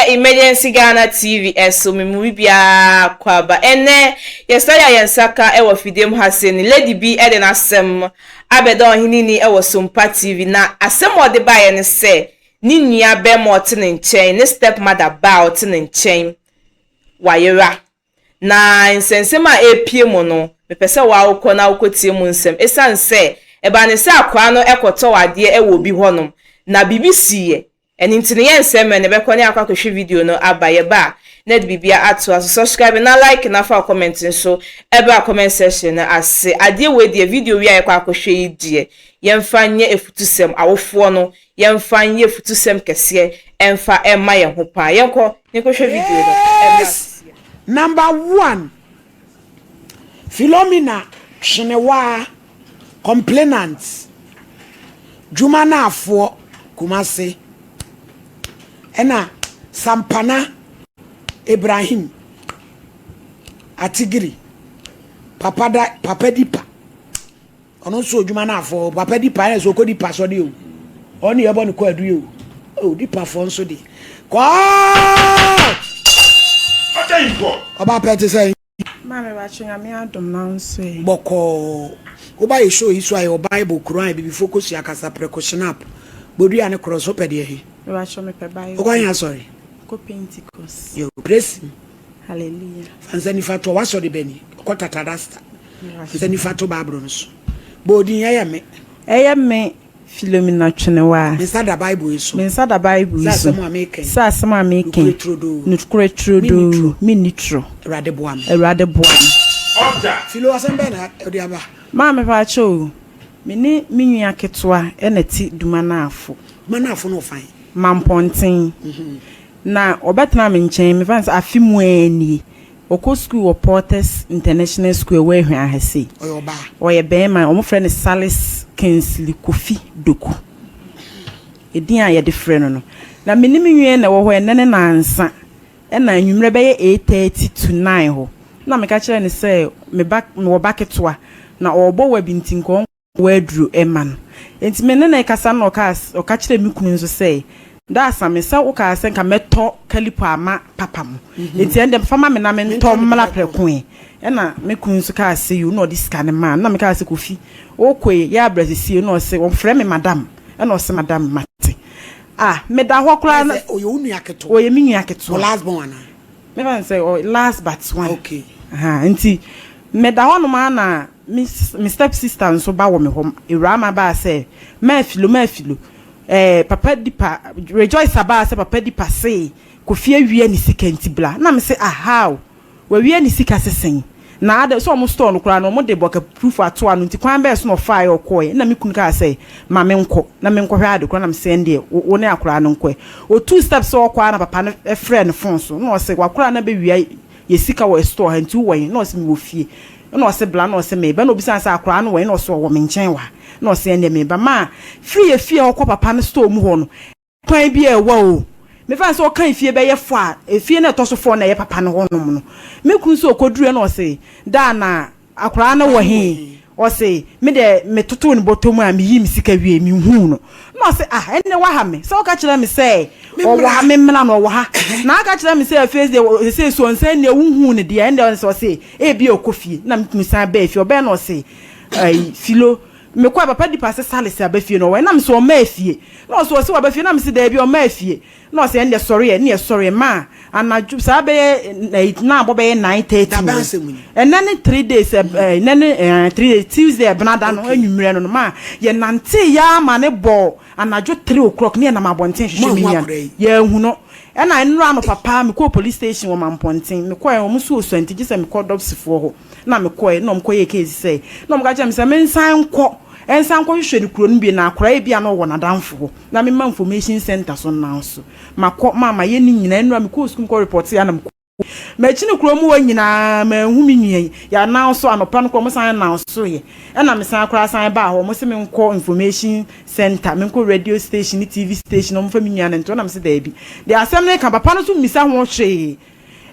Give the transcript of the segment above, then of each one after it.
Emergency Ghana TV eso me movie bia kwaba ene yesaya yensaka ewo fidem haseni Lady B eden asem abedon hinini ewo Sumpa TV na asem ode baye ne se ni nua be mote ne nchen ne stepmother ba ote ne nchen wayera na nsensema epie mu no mepese wa ukọ na ukotie mu nsem esan se eba ne se akwa no ekoto wade ewo bi honom na BBC ye eni ntine yensem ne bekọ ne akwa kwhwe video no abaye ba net bibia ato aso subscribe na like na fa comment nso eba comment section na ase ade we de video wi ayekwa kwhwe yidie yemfa nye efutusem awofo no yemfa nye efutusem kese emfa emma ye ho pa yenko ne kwhwe video no Number 1, Philomena Shinewa complainants Jumana for Kumase Ena Sampana Ibrahim Atigiri Papadipa Onoso Jumana for Papadipa so ko dipa so de o oni ebo ni ko adu o o dipa for nso de kwa Oba pete say Mama ba chunya me adom na nso e boko oba ye show isu ayo Bible Quran bi focus ya kasa precaution up bodu ya ne cross op de he me ba show me pe Bible oba ya sorry ko Pentecost yo praise hallelujah fanzani fato waso de beni ko tatarasta fanzani fato babro nso bodu ya me Philomena Chinewa Mr. the Bible is Mr. the Bible is sa sama making nutkure trodo minitro erade boam Philo asembe na odiaba ma me pa cho me ni minua ketwa enati dumana afo no fine mamponten na obetena me nchen me fans afimu ani Oko school or Porters International School where he ahese oye bema omo friend Salis Kinsley Kofi Doku edin a ye de friend no na menimi nwie na wo ho enene na ansa e na anwumre be ye 8:30 to 9 ho na me ka kire ne say me wo baketwa na obo wa bintin ko wadru eman enti menene na kasa na o ka kire mi kunu nso say da samesa uka asenka meto kalipo ama papa mu enti ende fama me na me nto mla prekun e na me kunsu ka ase you no this kind man na me ka ase Kofi okwe ya brasisi no se wo frɛ me madam e no se madam mate me da ho kra na oye unu aketo oye mi nua aketo last born ana me ban say last but one okay enti me da ho no ma na mi step sister nso ba wo me hom Irama ba say ma filo papa dipa rejoice about say papa dipa say Kofi awie ni sika ntibla na me say how we wie ni sika sesen na ade so mo store no kura no mo de boka proof ato anu nti kwan be so no fire okoe na me kunu ka say ma me nko na me nko hwe ade kura na me say ndie wo na akura no nko o two steps so okwa na papa no friend phone so no say wakura na be wie ye sika wo store ha nti wo no say me wo fie no say bla no say me be no bisa say akura no we no so wo me nchen wa no say ndie me ba ma free e fie okwa papa no store mu ho no kwan bi e wa o me fa so kan fie be ye fo a fie na to so fo na ye papa no ho no me kun so okodure no say da na akura na wo he o say me de me toto ni botomu a me yi mi sika wie mi hu no say enne wa ha me so ka kire me say o wa me mna no wa ha na ka kire me say face de say so nsan ne hu ne de ende so say e bi okofie na me san ba fie o be no say Philo me kwa papa di passe Salis abafie no we na me so o ma fie no so se wa abafie na me se da bi o ma fie no se ende sorry ma anaju sa be na abobe 9:30 and then 3 days then 3 days Tuesday benada no anwumre no ma ye nante ya ma ne bo anaju 3 o'clock ne na mabonten hwehwe mi ya hu no e na nru ano papa me ko police station wo mamponten me ko e wo muso osu anti se me ko dobsifo ho na me ko e no me ko ye case say no me ga jam se me nsan ko ensan ko hwehwe ni kuro no bi na akora e bia no wo na danfo na me ma information center so now so makọ mama ye ni nyina enura me ko school ko report ya na me chi ni kuro mu wa nyina ma hu mi nwie ya now so anopa no ko mo san now so ye e na me san akora san ba ho mo se me nko information center me nko radio station ni TV station mo fa mi nyaa na nto na me se da bi the assembly kan papa no so misa ho hwe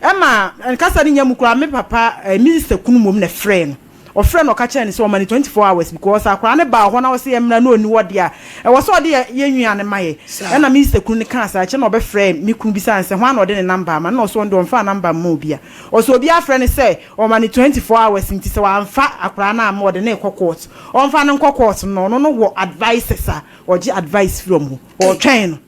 e ma nkasa ni nyam kura me papa minister kunu mom na friend or friend or catcher and so many 24 hours because I cry about when I was saying no ni what dear. I was so dear you and my and I missed the Kuni cancer. I cannot be friend me could be sans and one or then number man no so don't find number mobia. Or so be a friend say or money 24 hours into so I'm fat a crana more than a court. On fan and court no what advice or advice from or chain.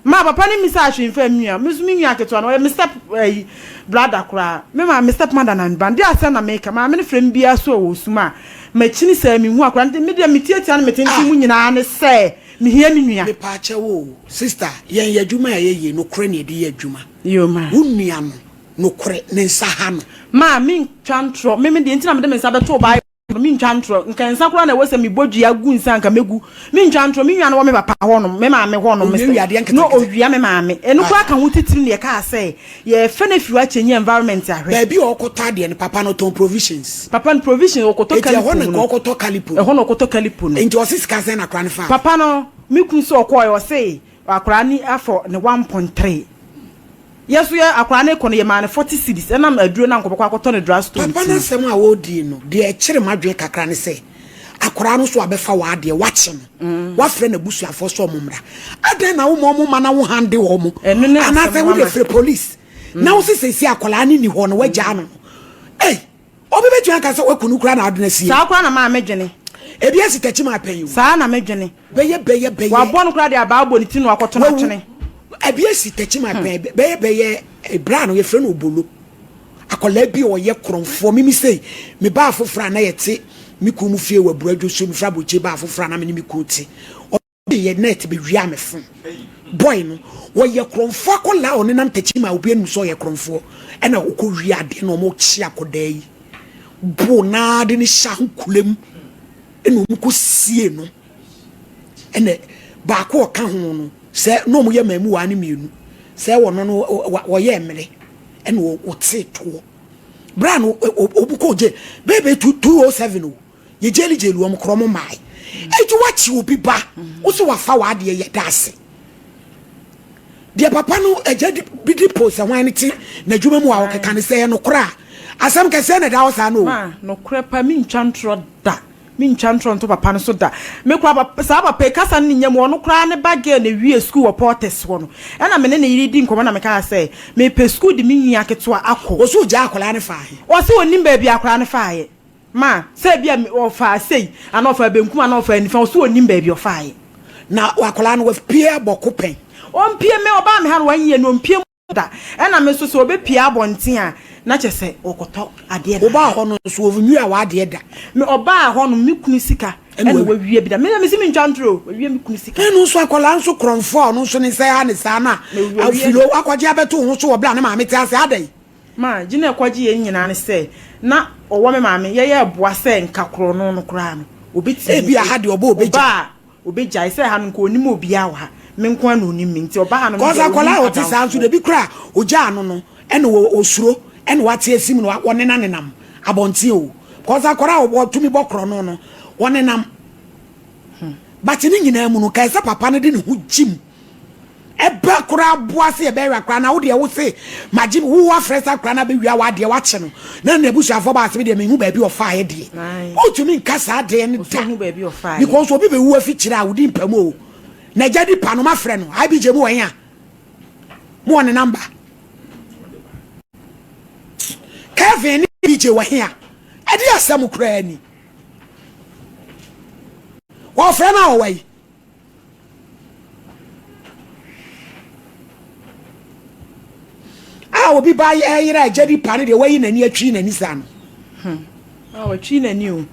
Ma papa ni message in famia musumi nwa keto na Mr. brother kra me ma Mr. mother na band dia say na make ma me frem bia so osuma ma chini say me hu akra me dia metietia na metenti mu nyina ne say me hia me nua me pa che wo sister yen yadwuma ye no kra ne di yadwuma yo ma wunua no kra ne nsa ha no ma me twantro me de ntina me de me nsa beto ba mi ntwantro nka nsa kura na wose mi bodua gu nsa nka megu mi ntwantro mi nwa na wo me papa ho no me ma me ho no no owia me ma me enu kwa kan wutitiri ne ka say ye fe na fiwa chenye environment ahwe ba bi okota de ne papa no ton provisions papa no provision okoto kalipo e ho okoto kalipo e ho no okoto kalipo no nti osis ka say na kra ne fa papa no mi kun so okoy o say akra ni afọ ne 1.3 yesu ya akwa na ekono ye ma na 40 cedis enam aduro na nkobakwa akoto ne drugstore papa na sem a wodi no de e kire madwe kakra ne say akora no so abefa wa de wache no wa frɛ na busu afo so omumra adan na wo mo ma na wo hande wo mo ana say wo de frɛ police na wo sisi akola ni ho no wagya no eh obi betu aka say wakunu kura na adona sie sa akora na ma medwene ebi asi tachi ma panyu sa na medwene beye wa bo no kura de abaabo ni ti no akoto na twene ebi asi tachi ma pan beye bra no ye frɛ no obolo akola bi o ye kronfo mimi sei me ba afofra na yete mi ku mu fie wabura dwo so mi fra boche ba afofra na me mi ku ti o ye net be wia me fun boy no wo ye kronfo akola oni nam tachi ma obi enu so ye kronfo e na okọ wia de no mo chi akoda yi bo na de ni sha kulem enu mu ko sie no ene ba ko ka ho no se no mo ye mamu wa ni mienu se wo no wo ye emre ene wo te to bra no obuko je bebe 207 o ye jeli wo mo kromo mai eju wachi obi ba wo so wa fa wa de ye dase de papa no eja bi di post wan ti na dwuma mu wa wo keka ne se no kra asam ke se na da wo sa no ma no kra pa mi ntwantro da mi ntwantro nto papa no so da me kra sa papa kasa ne nyam wo no kra ne bage na wie school wo porters wo no e na me ne yiri di nkomo na me ka say me pe school di mi nwia keto akọ wo so ja akola ne fa he wo se onim ba bia akora ne fa he ma se bia o fa sei ana o fa benkum ana o fa nifa wo se onim ba bia o fa he na akola no wo pie bokopen on pie me oba me ha no wanye no pie da e na me so se obe pie abonten a na chese okoto ade da oba ho no so ovu a wa ade da me oba ho no me kunu sika ene wa wie bi da me me si me ntwantro wa wie me kunu sika enu so akola nso kronfo no so ne sai ha ne sa na afilo akwaje abeto ho so wo bla na ma me ti ase adai ma gina kwaje ye nyina ne se na owo me ma me ye ye boa se nkakro no no kra no obi ti e bi aha de oba obeja obeja se ha no ko onim obi a wa me nko an onim mi nti oba ha no ko za akola o ti sa nso de bi kra oja ano no ene wo osuro ene wate asim no wone na nenam abonte o ko za akola o tumi bokro no no wone nam bati ni nyina mu no kai sa papa no de ne hu jim ebe kura boase ebe wa kura na wo de wo se magim wo wa fresa kura na be wia wa de wa che no na na busu afo ba se de me hu ba bi o fa ye de o tumi nkasa de ne ta hu ba bi o fa because obi be wu afikira wo di mpam o na jadi pa no ma frɛ no ai bi je mu wan ya mo ne number Kevin ni bi je wan ya ade asam kura ni wo frɛ na wo wai obi ba yira jadi pa ne de wayi nani atwi nani sa no atwi nani o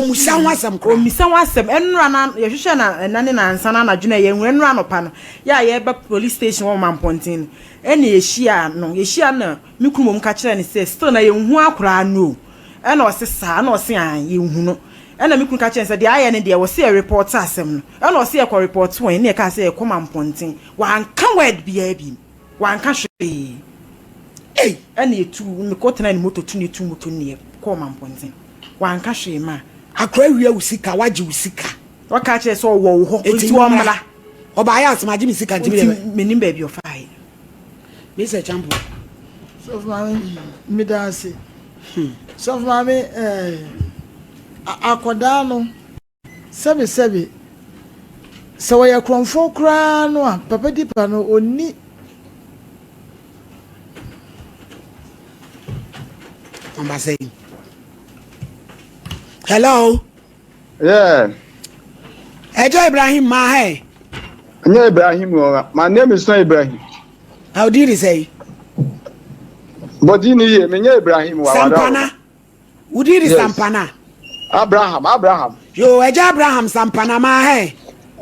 musa wasam kra musa wasam enura na ye hwehwe na nane na ansa na adwena ye enura no pa no ya ye ba police station wo mampontin ene ye hia na mikrumom ka kire ne se still na ye hu akora no ene osesa na ose an ye hu no ene mikrum ka kire se de aye ne de wo se report asem no ene ose ye ko report won ne ka se ye ko mampontin wa anka word bia bi wa anka hwe ene etu me ko tena ni moto tu ne tu moto ne ko mampontin wanka hwe ma akra wi awusika waji usika waka che so wo ho nti wo mla oba ya asma ji misika nti menim ba bi o fai me se champo so mami mi da se so mami akoda no sebe so we kronfo kra no a papa dipa no oni ambassador. Hello. Yeah. Ejo Ibrahim Mahe. Yeah, Ibrahim. My name is not Ibrahim. How did you say? But you need me, Ibrahim. Sampana. Who did Yes. Sampana? Abraham. Yo, Ejo Abraham Sampana Mahe.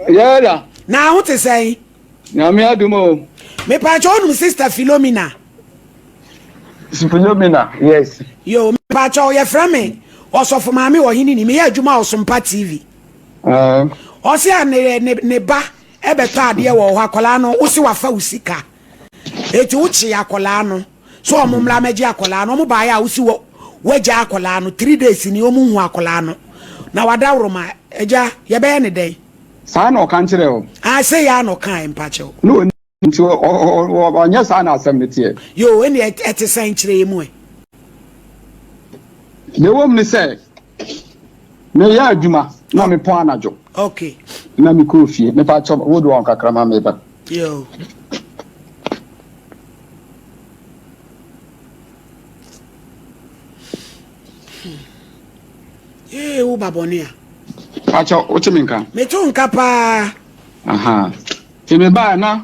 Yeah. Now what to say? Now me adumo. Me pacho sister Philomena. Philomena. Yes. Yo, me pacho ye from me. Also for mami or hini ni me adwuma Osompa TV. Osi a ne ba ebeto ade wo akola no wo si wafa usika. Eti uchi akola no. So omumla meji akola no mo ba ya wo si wo waja akola no 3 days ni omu hu akola no. Na wada woroma eja ye be ne den. Sa na o kan kire o. I say ya no kan pacho. No nti o nya sa na asem ne tie. Yo eni ete san kire mu e. Ne wom ni say me ya adwuma na me pon anajo. Okay. Na me ko fie me pa cho wo do on kakra ma me ba. Yo. Wo babonia. Acho o chiminka. Me to nka pa. Aha. Ti me ba na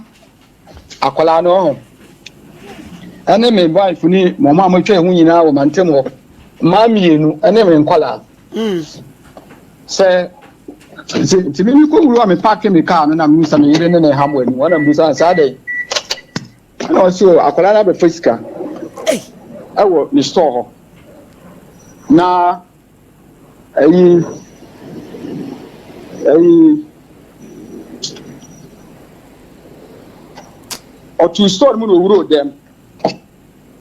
akola no ho. Ane me wife ni mo ma mo twa hu nyina wo mantem ho. Ma mienu ane me nkola. Se ti me ko wuro me park me car no na me sa me yire ne na hamwe ni wona mbusa sa dai. Ana o si o akola na be fisika. Awo ni store ho. Na ayi otu store mu no wuro dem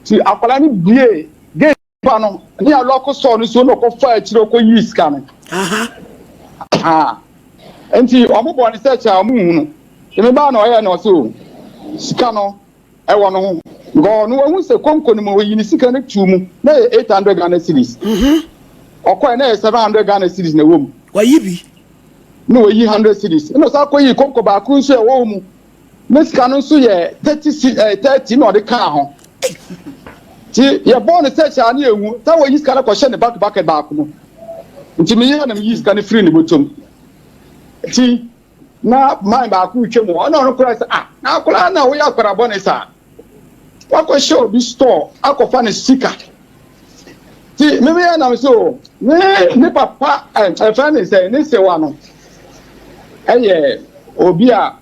ti akwala ni bie gate pa no ni a local store no so no ko fa akiro ko yi ska no enti omobo ni search a mu hunu eme ba na oya na so ska no e wo no ho go no hu se konko ni mo yi ni sika no tu mu na 800 Ghana cedis okwa na 700 Ghana cedis na wo mu wa yibi no we yi 100 cedis no sa ko yi konko ba ku nso e wo mu Meska no so ye 30 no de ka ho. Ti ye born search ani ewu, ta we yiska na ko hye ne back back no. Nti me ye na me yiska ne free ne botom. Ti na mind ba ku twem ho, na no kura say na akura na we akura born sa. Wa ko show bi store, akofa ne sika. Ti me ye na me so, ne papa e fa ne say ne se wa no. Eye obi a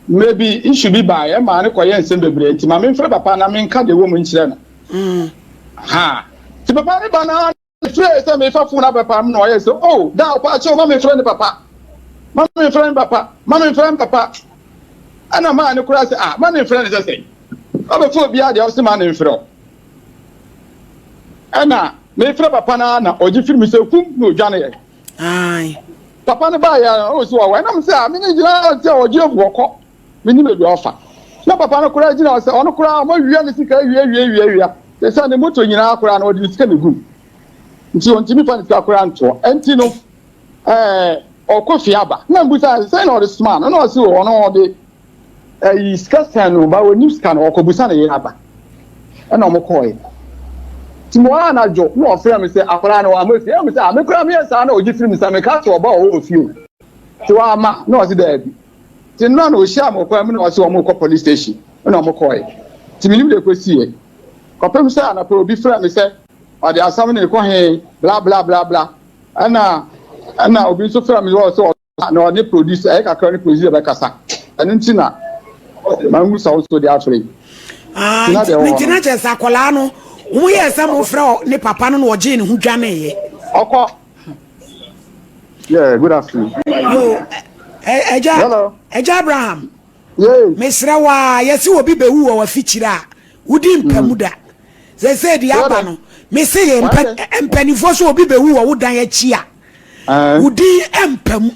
maybe it should be by a man ko yen sem bebre nti ma me mfre papa na me nka de wo mu nkire na ti papa ne ba na fre se me fa fu na papa m no ye so oh da pa che ma me mfre ne papa ma me mfre papa ana ma ne kura se ma me mfre ne se sei o be fu bia de o se ma ne mfre ana me mfre papa na oji film se kum no dwane ye ai papa ne ba ya o so wa na me se me ne jira se oji ebuoko mini me do offer na papa no kura jina se ono kura mo wiya ne sika wiya se sa ne moto nyina kura na odi sika ne gum nti on timi fa ne sika kura nto enti no okofi aba na mbusa se na odi smart no o se ono odi yi sika sanu ba woni sika na okobusa na ye aba na mo koy ti mo ana jo no ofre me se akura na wa mo se me se me kura me sa na oji film sa me ka to oba o ofio ti wa ma no o se da bi ti no na o sha mo kwa me no se o mo ko police station na mo koy ti mi ni de kwesi e ko pem se ana pro bi fra me se o de asam na ko he bla bla bla bla ana obi so fra me so na o ne producer e ka kra ne producer be kasa anu ti na ma ngu sa so de afre nti na che sa kola no wo ye se mo fra ne papa no oje ne hu dwane ye oko yeah good afternoon yo hello Eja Abraham yes mesra wa yesi obi bewu wa fichira udi mpamuda se di aba no mesi ye mpanifo so obi bewu wa wodan ya chia udi empamu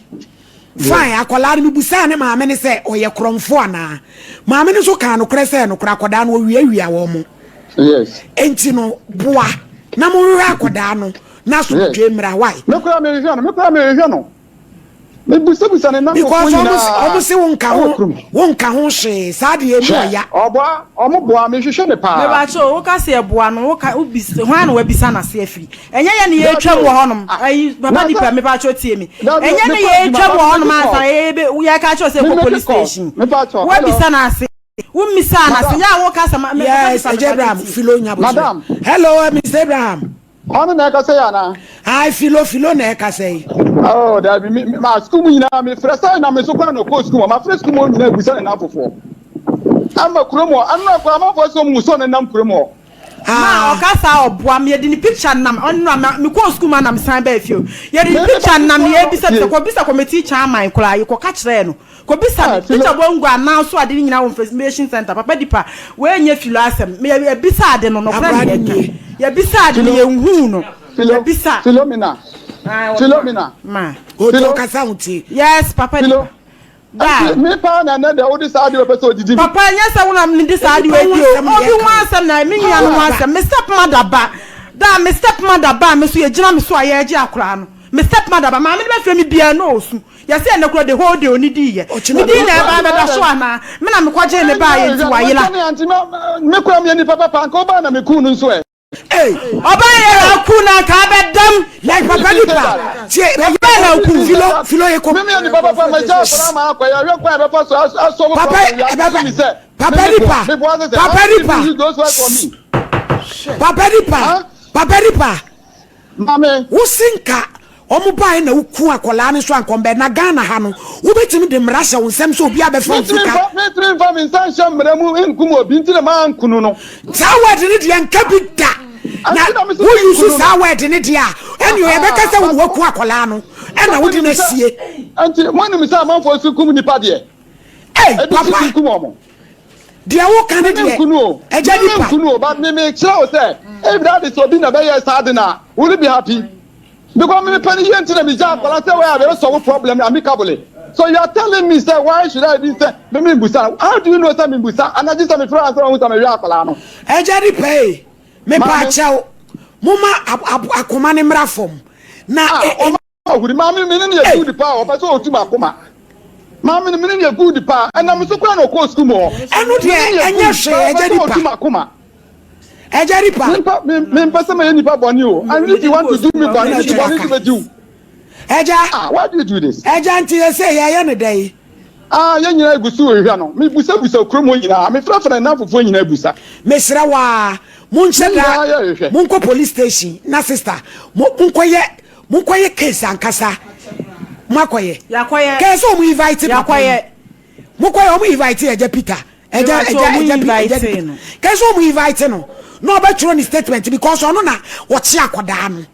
fine akola mi busa ne maame ne se oye kromfo ana maame ne so kan no kre se no kra koda no wiawia wo mo yes enti no boa na mo hwe akoda no na so dwemra why me kura me hwe no me busa ne na because almost say won ka ho hwe saade e no ya omo boa me hwehwe ne pa me ba cho wo ka se boa no wo ka ubisa hwan na wabisa na se afiri enye ye ne ye twam wo honom ayi baba dipa me ba cho tie mi enye ne ye twam wo honom asa ebe wo ya ka cho se ko police station wabisa na se wo misa na se ya wo ka sa me yes Abraham Philo nya madam hello Mr. Abraham ono na ka say ana hi Philo na ka say oh that be ma school mu nyina me fresa na me so kwa no ko school ma fresa school mu nyina busa na afofo ama kromo anna kwa ma fo so mu so na nam kromo ma okasa oboa me di ni picture nam onno me ko school ma nam san ba afio ye di picture nam ye bisa ko me teacher aman kura ye ko ka kire no ko bisa teacher bongo ana so ade nyina wo information center papa dipa we nya Philo asem me ye bisa ade no kra ye bisa ade ye nhu no ye bisa Philomena ma o to kasa unti yes papa dipa da me pa na na de o di saadi o person didi papa nya sa wona me di saadi we di o bi wan asem na me nya no asem me step mother ba me so ye gina me so aye agi akora no me step mother ba ma me be fie me bia no osu ye se na kro the whole day oni di ye me di na ba be da so ana me na me kwaje ne ba ye nti wa yela me kura me ni papa pa ko ba na me ku nu so e hey oba ye aku na ka be dam like papa dipa tie be na ku Philo ye ko me ni papa pa ma ja fara ma akwa ya kwa be fa so aso papa dipa mame usinka omo bae na uku akola ne so ankombe na Ghana ha no wobetimi de mrasha wonsem so obi abefa mfika me trim fa me sanction mramu enkum obi ntire ma ankunu no zawad ne de anka bida na wo yusu zawad ne de a eni o yebeka se wo waku akola no ena wodi na sie anti mo ni mi sa man fo su kum ni pa de papa dia wo kan de eja dipa nkunu but me kira o say if that is obi na be yes sad na will be happy because me penny here until me job but I say where there solve problem amicably so you are telling me say why should I be say me busa how do you know say me busa and I just me friend say want me ria akala no eja dipa me pa chao muma akoma ne mra fom na ohuri ma me ne ya good pa o pa so otu akoma ma me ne ya good pa and am so kwa no ko school mo enu de enya hwe eja dipa Ejaripa me pesa me nipa boni o and if you want to do me boni you want to do eja why do you do this eja nti say ye ne dai ye nyina egusu ohwa no me busa kromo nyina me frafra na fofo nyina busa me sira wa muncheda munko police station na sister munkoye case ankasa makoye yakoye case o mu invite yakoye munkoye o mu invite eja Peter eja case o mu invite no obetro ni statement because ono na wochi akoda no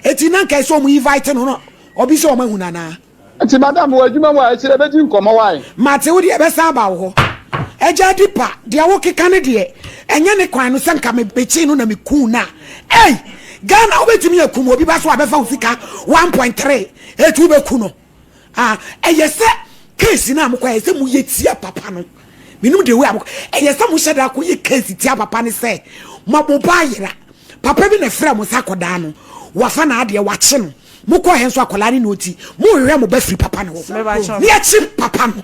eti na nka so mu invite no obi so o mahuna na enti madam wo adwuma mo a kire beji nkomo wai mate wo de be sa ba wo eja dipa de wo keka ne de enye ne kwan no sanka me bechi no na me ku na Ghana obetimi akum obi ba so abefa ofika 1.3 etu be ku no eyese case na amkwa ese mu yetia papa no minum de we am eyesa mu sheda ko ye case tia papa ne se maboba yira papa bi na frɛ mo sakoda no wafa na ade wache no mukɔ he nso akola ne noti mu hwehwɛ mo ba firi papa ne ho ne achi papa no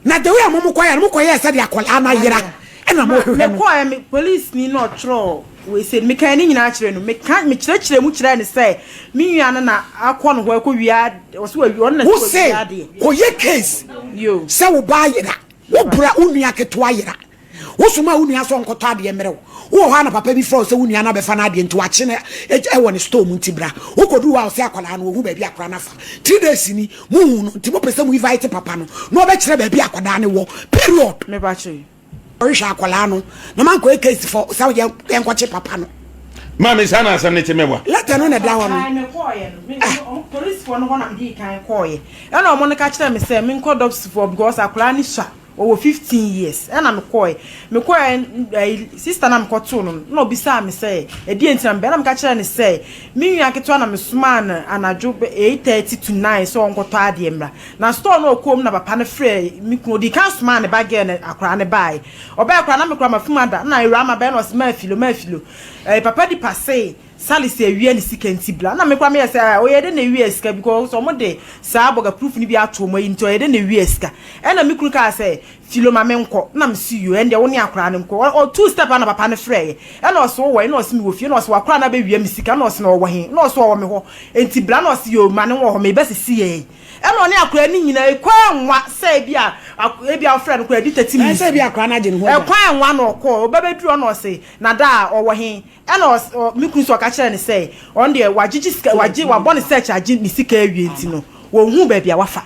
na de we am mukɔ ya mukɔ ye se de akola na yira ɛna mo hwehwɛ no kɔ me police ni no tro we said me kan ni nyina kyerɛ no me kan me kyerɛ mu kyerɛ ne sɛ me nua na akɔ no ho akɔ wia so on na so wia de ko ye case yo se wo ba yira wo bra unua keto ayira wo suma unua so nkoto ade mrew wo ho na papa bi fro se unua na be fa na ade nti wache na e wo ne store mu ntibra wo kodu wa se akola no wo hu ba bi akora na fa 3 days ni mu hu no nti mo pese mu invite papa no no be kire ba bi akoda ne wo period me ba che orisha akola no na man ko case for se wo ye enkoche papa no mama sana asam ne temebwa leta no na da wo no police for no na me kan koye e na omo ne ka kire me se me nko dops for because akola ni sha over 15 years and I'm sister na mkoto no bisa me say e di entina be na mka kire ne say me nwa keto na me suma na anajo 8:30 to 9 so onkoto ade mra na store no okom na papa ne frɛ me kunu di kan suma ne bag ne akra ne bai oba akra na me kra mafumada na ira ma be no sma afilo papa di passe Salis ewie ni sika ntibla na me kwa me say oyede na ewie sika because so mo de sa boga proof ni bi ato mo yinto oyede na ewie sika e na me kunu ka say filo ma me nko na me see you and wo ni akra ne nko o two step na papa ne frɛ e na o so wo e na o se me wo fie na o so akra na be wie me sika na o se na wo he na o so wo me ho ntibla na o se yo ma ne wo ho me be se sie e na o ni akra ni nyina e kwa nwa say bia friend ko edi 30 minutes say bia akra na je ne ho e kwa nwa na ko o be duro na o se na da o wo he e na me kunu so ka kire ne say on the wagigi wa born search agi ni sika awie nti no wo hu ba bia wafa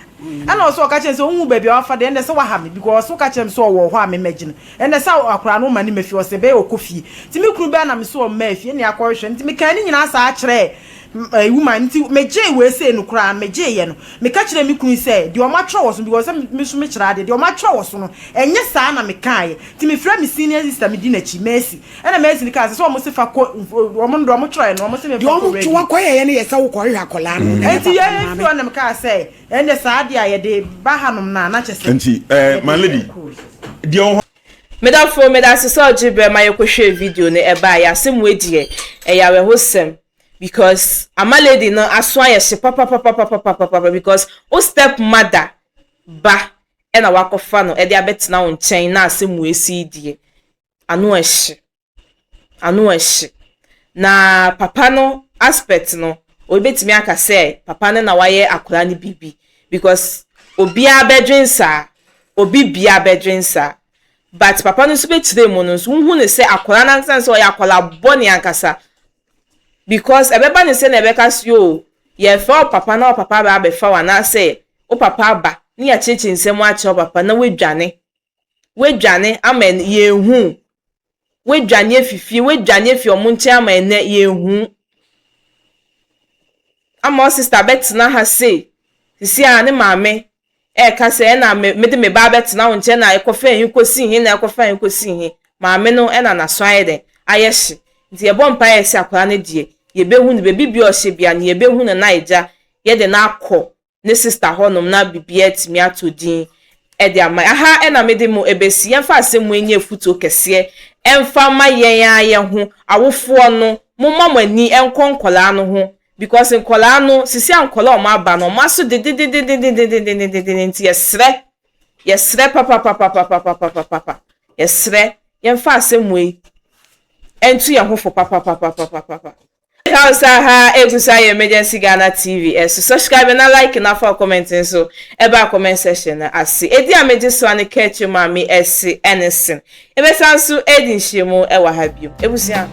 ana o so ka kire say wo hu ba bia wafa de ende se wa ha me because so ka kire so wo ho a me magine ende se akora no ma ni mafi o se be okofie ti me kunu be na me so o mafi ni akohwe nti me kan ni nyina sa a kire woman nti meje we say no kura meje ye no me ka kire me kunu say de o ma tro wo so because me so me kire de o ma tro wo so no enye sa na me kan ye ti me fra me senior sister me di na chi Mercy ena Mercy ni ka say so mo se fa ko o mo ndo mo tro ye no mo se me fa ko de o mo to akoye ye ne ye sa wo ko hwe akola no enti ye fi na me ka say ende sa de ye de ba hanom na chese enti my lady de o medafo medasiso jibe mayokohwe video ne eba ya semwe die ya we hosem because ama lady no aso aye she papa because o step mother ba e na wakofa no e de abetina won chen na asemu esi die anu ehye na papa no aspect no o betimi aka say papa ne na waye akora ni bibi because obi abedwensa but papa no sube tire mo no so hu ne say akora na nsan so ya akola boni ankasa because ebeba ne say na ebeka yo ye fa papa na papa ba be fa wa na say o papa ba ni ya cheche nsem a che papa na wedwane amen ye hu wedwane afifie wedwane afi omunche amen na ye hu ama sister bet na ha say sisi a ne maame ka say na me de me ba bet na wonche na ekofa hin kosi hin na ekofa hin kosi hin maame no na so ayede ayehye nti ye bompa ye se akora ne die ye behu ne bebi o hye bia ne ye behu ne naija ye de na akọ ne sister honom na bibia timi atodin e de ama aha na me de mo ebesi ye fa asem enye futo kese emfa ma yen aye ho awofo no momma mani enkonkola no ho because nkola no sisi ankola o ma ba no maso de nti yesre papa yesre yen fa asem we entu ye ho fo papa Hausa ha egusa emergency Ghana TV so subscribe na like na for commenting so eba comment section na ase edi ameje so an catch mami ese anything ebe sansu edin shemu e wa ha bio ebusia